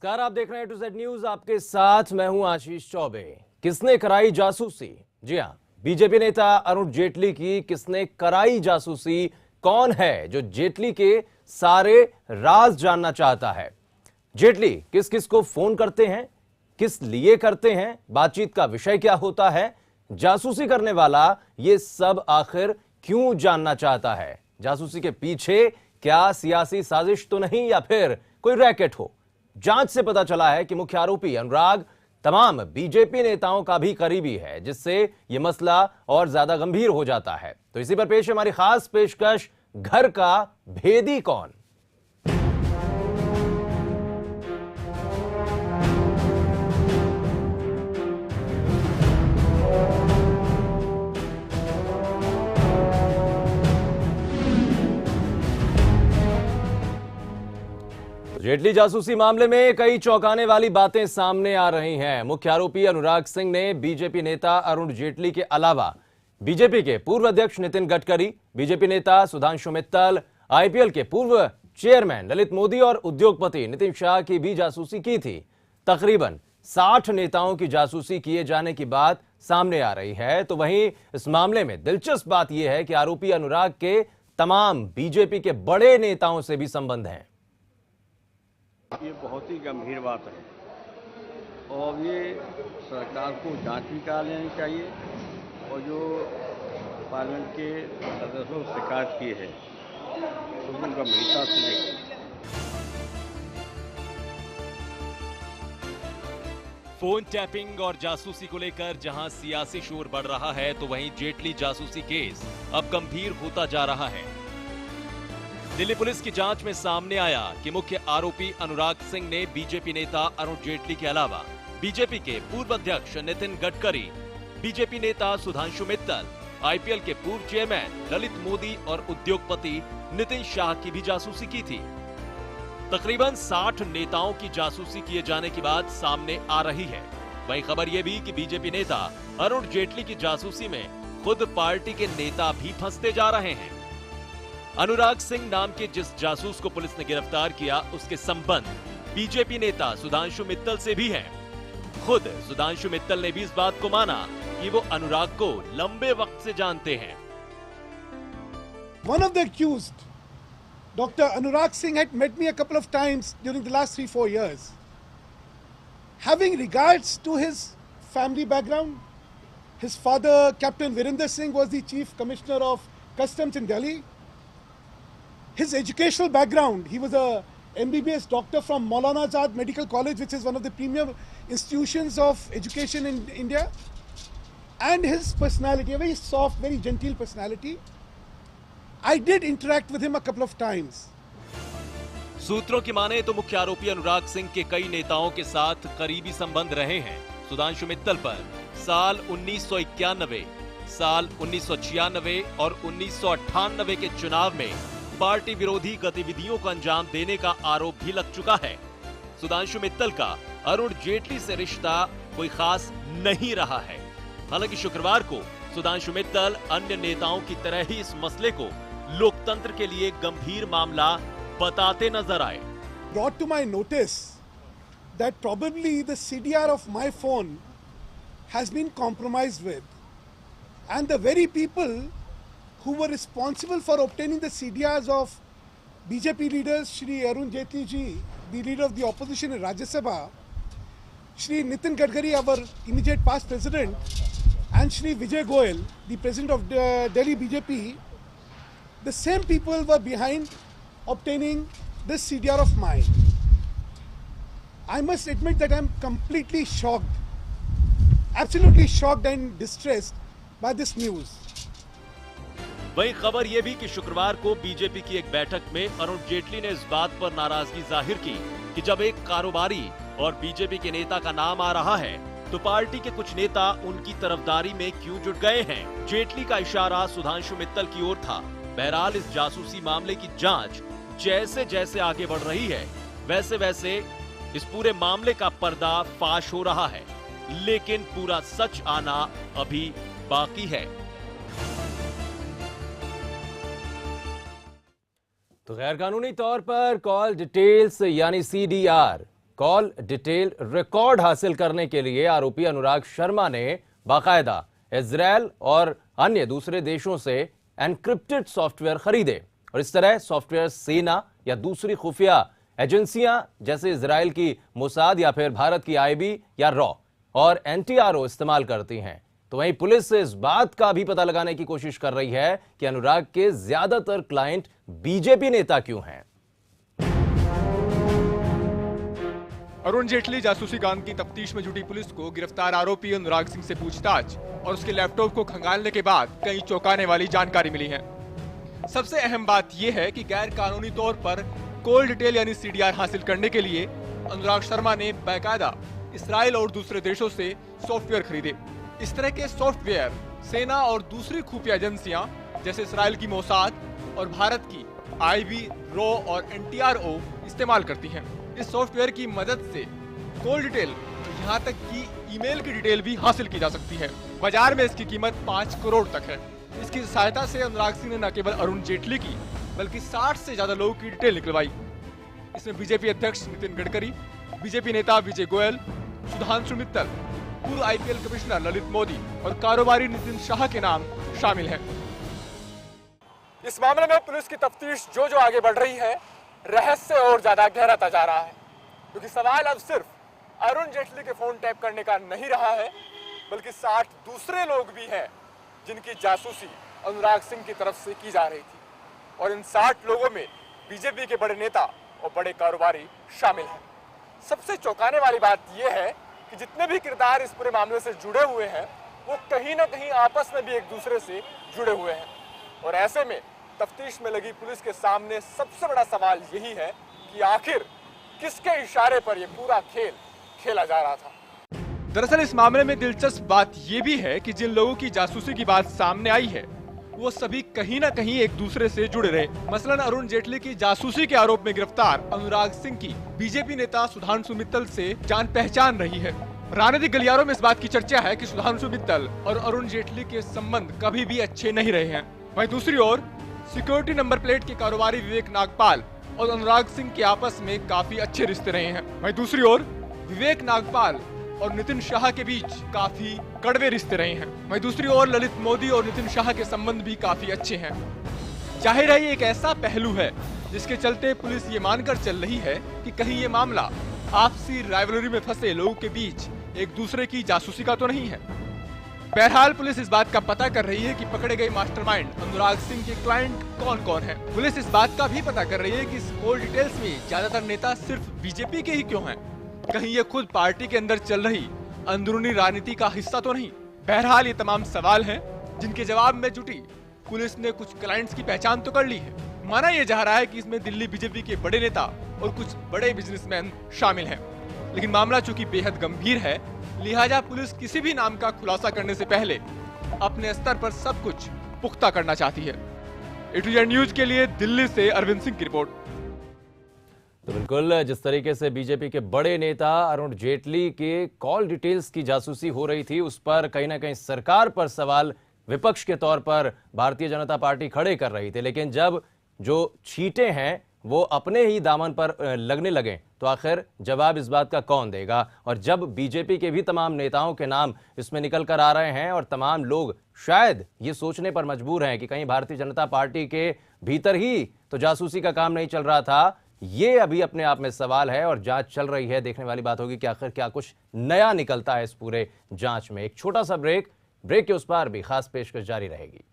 नमस्कार, आप देख रहे हैं टू जेड न्यूज। आपके साथ मैं हूं आशीष चौबे। किसने कराई जासूसी? जी हां, बीजेपी नेता अरुण जेटली की किसने कराई जासूसी? कौन है जो जेटली के सारे राज जानना चाहता है? जेटली किस किस को फोन करते हैं, किस लिए करते हैं, बातचीत का विषय क्या होता है, जासूसी करने वाला ये सब आखिर क्यों जानना चाहता है? जासूसी के पीछे क्या सियासी साजिश तो नहीं या फिर कोई रैकेट हो? जांच से पता चला है कि मुख्य आरोपी अनुराग तमाम बीजेपी नेताओं का भी करीबी है, जिससे यह मसला और ज्यादा गंभीर हो जाता है। तो इसी पर पेश है हमारी खास पेशकश, घर का भेदी कौन। जेटली जासूसी मामले में कई चौंकाने वाली बातें सामने आ रही हैं। मुख्य आरोपी अनुराग सिंह ने बीजेपी नेता अरुण जेटली के अलावा बीजेपी के पूर्व अध्यक्ष नितिन गडकरी, बीजेपी नेता सुधांशु मित्तल, आईपीएल के पूर्व चेयरमैन ललित मोदी और उद्योगपति नितिन शाह की भी जासूसी की थी। तकरीबन 60 नेताओं की जासूसी किए जाने की बात सामने आ रही है। तो वहीं इस मामले में दिलचस्प बात यह है कि आरोपी अनुराग के तमाम बीजेपी के बड़े नेताओं से भी संबंध हैं। ये बहुत ही गंभीर बात है और ये सरकार को जांच भी करा लेनी चाहिए और जो पार्लियामेंट के सदस्यों से शिकायत की है उसको गंभीरता से लेंगे। फोन टैपिंग और जासूसी को लेकर जहां सियासी शोर बढ़ रहा है, तो वहीं जेटली जासूसी केस अब गंभीर होता जा रहा है। दिल्ली पुलिस की जांच में सामने आया कि मुख्य आरोपी अनुराग सिंह ने बीजेपी नेता अरुण जेटली के अलावा बीजेपी के पूर्व अध्यक्ष नितिन गडकरी, बीजेपी नेता सुधांशु मित्तल, आईपीएल के पूर्व चेयरमैन ललित मोदी और उद्योगपति नितिन शाह की भी जासूसी की थी। तकरीबन 60 नेताओं की जासूसी किए जाने की बात सामने आ रही है। वहीं खबर यह भी कि बीजेपी नेता अरुण जेटली की जासूसी में खुद पार्टी के नेता भी फंसते जा रहे हैं। अनुराग सिंह नाम के जिस जासूस को पुलिस ने गिरफ्तार किया, उसके संबंध बीजेपी नेता सुधांशु मित्तल से भी हैं। खुद सुधांशु मित्तल ने भी इस बात को माना कि वो अनुराग को लंबे वक्त से जानते हैं। One of the accused, Dr. Anurag Singh, had met me a couple of times during the last 3-4 years. Having regards to his family background, his father, Captain Virender Singh, was the Chief Commissioner of Customs in Delhi. His educational background, he was a MBBS doctor from Maulana Azad Medical College, which is one of the premier institutions of education in India. And his personality, a very soft, very genteel personality. I did interact with him a couple of times. सूत्रों की माने तो मुख्य आरोपी अनुराग सिंह के कई नेताओं के साथ करीबी संबंध रहे हैं। सुधांशु मित्तल पर साल 1991, साल 1996 और 1998 के चुनाव में पार्टी विरोधी गतिविधियों को अंजाम देने का आरोप भी लग चुका है। सुधांशु मित्तल का अरुण जेटली से रिश्ता कोई खास नहीं रहा है। हालांकि शुक्रवार को सुधांशु मित्तल अन्य नेताओं की तरह ही इस मसले को लोकतंत्र के लिए गंभीर मामला बताते नजर आए। Brought to my notice that probably the CDR of my phone has been compromised with, and the very people who were responsible for obtaining the CDRs of BJP leaders, Shri Arun Jetli ji, the leader of the opposition in Rajya Sabha, Shri Nitin Gadkari, our immediate past president, and Shri Vijay Goyal, the president of Delhi BJP, the same people were behind obtaining this CDR of mine. I must admit that I am completely shocked, absolutely shocked and distressed by this news. वहीं खबर यह भी कि शुक्रवार को BJP की एक बैठक में अरुण जेटली ने इस बात पर नाराजगी जाहिर की कि जब एक कारोबारी और बीजेपी के नेता का नाम आ रहा है, तो पार्टी के कुछ नेता उनकी तरफदारी में क्यों जुट गए हैं। जेटली का इशारा सुधांशु मित्तल की ओर था। बहरहाल इस जासूसी मामले की जांच जैसे जैसे आगे बढ़ रही है, वैसे वैसे इस पूरे मामले का पर्दा फाश हो रहा है, लेकिन पूरा सच आना अभी बाकी है। तो गैर कानूनी तौर पर कॉल डिटेल्स यानी सीडीआर कॉल डिटेल रिकॉर्ड हासिल करने के लिए आरोपी अनुराग शर्मा ने बाकायदा इजरायल और अन्य दूसरे देशों से एनक्रिप्टेड सॉफ्टवेयर खरीदे और इस तरह सॉफ्टवेयर सेना या दूसरी खुफिया एजेंसियां जैसे इजरायल की मोसाद या फिर भारत की आईबी या रॉ और एनटीआरओ इस्तेमाल करती हैं। तो वहीं पुलिस इस बात का भी पता लगाने की कोशिश कर रही है कि अनुराग के ज्यादातर क्लाइंट बीजेपी नेता क्यों हैं। अरुण जेटली जासूसी कांड की तफ्तीश में जुटी पुलिस को गिरफ्तार आरोपी अनुराग सिंह से पूछताछ और उसके लैपटॉप को खंगालने के बाद कई चौंकाने वाली जानकारी मिली है। सबसे अहम बात यह है कि गैर कानूनी तौर पर कॉल डिटेल यानी सीडीआर हासिल करने के लिए अनुराग शर्मा ने बाकायदा इसराइल और दूसरे देशों से सॉफ्टवेयर खरीदे। इस तरह के सॉफ्टवेयर सेना और दूसरी खुफिया एजेंसियां जैसे इसराइल की मोसाद और भारत की आईबी, रॉ और एनटीआरओ इस्तेमाल करती हैं। इस सॉफ्टवेयर की मदद से कॉल डिटेल यहाँ तक कि ईमेल की डिटेल भी हासिल की जा सकती है। बाजार में इसकी कीमत 5 करोड़ तक है। इसकी सहायता से अनुराग सिंह ने न केवल अरुण जेटली की बल्कि 60 से ज्यादा लोगों की डिटेल निकलवाई। इसमें बीजेपी अध्यक्ष नितिन गडकरी, बीजेपी नेता विजय गोयल, सुधांशु मित्तल, पूर्व आईपीएल कमिश्नर ललित मोदी और कारोबारी नितिन शाह के नाम शामिल हैं। इस मामले में पुलिस की तफ्तीश जो आगे बढ़ रही है, रहस्य और ज्यादा गहराता जा रहा है, क्योंकि सवाल अब सिर्फ अरुण जेटली के फोन टैप करने का नहीं रहा है, बल्कि 60 दूसरे लोग भी हैं जिनकी जासूसी अनुराग सिंह की तरफ से की जा रही थी और इन 60 लोगों में बीजेपी के बड़े नेता और बड़े कारोबारी शामिल हैं। सबसे चौंकाने वाली बात यह है कि जितने भी किरदार इस पूरे मामले से जुड़े हुए हैं वो कहीं ना कहीं आपस में भी एक दूसरे से जुड़े हुए हैं और ऐसे में तफ्तीश में लगी पुलिस के सामने सबसे बड़ा सवाल यही है कि आखिर किसके इशारे पर यह पूरा खेल खेला जा रहा था। दरअसल इस मामले में दिलचस्प बात यह भी है कि जिन लोगों की जासूसी की बात सामने आई है वो सभी कहीं ना कहीं एक दूसरे से जुड़े रहे। मसलन अरुण जेटली की जासूसी के आरोप में गिरफ्तार अनुराग सिंह की बीजेपी नेता सुधांशु मित्तल से जान पहचान रही है। राजनीतिक गलियारों में इस बात की चर्चा है कि सुधांशु मित्तल और अरुण जेटली के संबंध कभी भी अच्छे नहीं रहे हैं। वहीं दूसरी ओर सिक्योरिटी नंबर प्लेट के कारोबारी विवेक नागपाल और अनुराग सिंह के आपस में काफी अच्छे रिश्ते रहे हैं। वहीं दूसरी ओर विवेक नागपाल और नितिन शाह के बीच काफी कड़वे रिश्ते रहे हैं। वहीं दूसरी ओर ललित मोदी और नितिन शाह के संबंध भी काफी अच्छे हैं। जाहिर है ये एक ऐसा पहलू है जिसके चलते पुलिस ये मानकर चल रही है कि कहीं ये मामला आपसी राइवलरी में फंसे लोगों के बीच एक दूसरे की जासूसी का तो नहीं है। बहरहाल पुलिस इस बात का पता कर रही है कि पकड़े गए मास्टरमाइंड अनुराग सिंह के क्लाइंट कौन कौन हैं। पुलिस इस बात का भी पता कर रही है कि इस कॉल डिटेल्स में ज्यादातर नेता सिर्फ बीजेपी के ही क्यों हैं। कहीं ये खुद पार्टी के अंदर चल रही अंदरूनी राजनीति का हिस्सा तो नहीं। बहरहाल ये तमाम सवाल हैं जिनके जवाब में जुटी पुलिस ने कुछ क्लाइंट्स की पहचान तो कर ली है। माना यह जा रहा है कि इसमें दिल्ली बीजेपी के बड़े नेता और कुछ बड़े बिजनेसमैन शामिल हैं। लेकिन मामला चूंकि बेहद गंभीर है, लिहाजा पुलिस किसी भी नाम का खुलासा करने से पहले अपने स्तर पर सब कुछ पुख्ता करना चाहती है। A to Z न्यूज के लिए दिल्ली से अरविंद सिंह की रिपोर्ट। तो बिल्कुल जिस तरीके से बीजेपी के बड़े नेता अरुण जेटली के कॉल डिटेल्स की जासूसी हो रही थी, उस पर कहीं ना कहीं सरकार पर सवाल विपक्ष के तौर पर भारतीय जनता पार्टी खड़े कर रही थी। लेकिन जब जो छींटे हैं वो अपने ही दामन पर लगने लगे तो आखिर जवाब इस बात का कौन देगा। और जब बीजेपी के भी तमाम नेताओं के नाम इसमें निकल कर आ रहे हैं और तमाम लोग शायद ये सोचने पर मजबूर हैं कि कहीं भारतीय जनता पार्टी के भीतर ही तो जासूसी का काम नहीं चल रहा था, ये अभी अपने आप में सवाल है और जांच चल रही है। देखने वाली बात होगी कि आखिर क्या कुछ नया निकलता है इस पूरे जांच में। एक छोटा सा ब्रेक के उस पार भी खास पेशकश जारी रहेगी।